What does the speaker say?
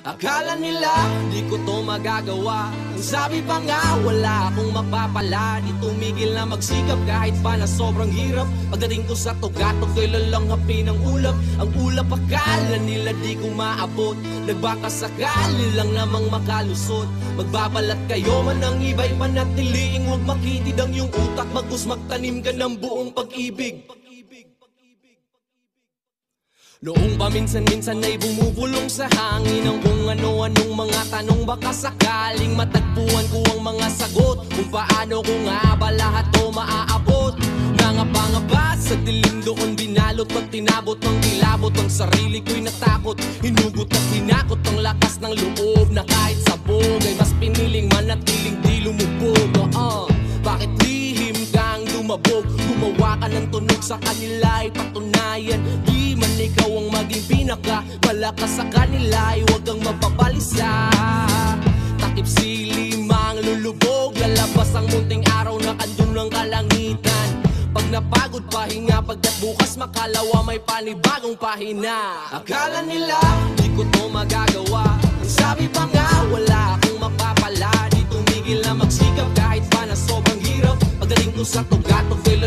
Akala nila di ko to magagawa. Ang sabi pa nga wala akong mapapala. Di tumigil na magsikap kahit pa na sobrang hirap. Pagdating ko sa tugatok ko'y lalanghapin ang ulap. Ang ulap akala nila di ko maabot. Nagbaka sakali lang namang makalusot. Magbabalat kayo man ang iba'y panatiliing huwag makitid ang iyong utak. Bagus magtanim ka ng buong pag-ibig. Noong paminsan-minsan ay bumubulong sa hangin ang kung ano-anong mga tanong. Baka sakaling matagpuan ko ang mga sagot kung paano ko nga ba lahat o maaabot. Nangapa-ngapa sa dilim doon binalot. Pag tinabot ng kilabot ang sarili ko'y natakot. Hinugot at hinakot ang lakas ng loob na kahit sabog ay mas piniling manatiling di lumubog. Bakit lihim kang lumabog? Gumawa ka ng tunog sa kanila ay patunayan di man ikaw ang maging pinaka malakas sa kanila ay huwag kang mapabalisa. Takip silim ang lulubog, lalabas ang munting araw na kandong ng kalangitan. Pag napagod pahinga, pagkat bukas makalawa may panibagong pahina. Akala nila di ko to magagawa. Ang sabi pa nga wala akong mapapala. Di tumigil na magsikap kahit pa na sobrang hirap. Pagdating ko sa tugatok ko'y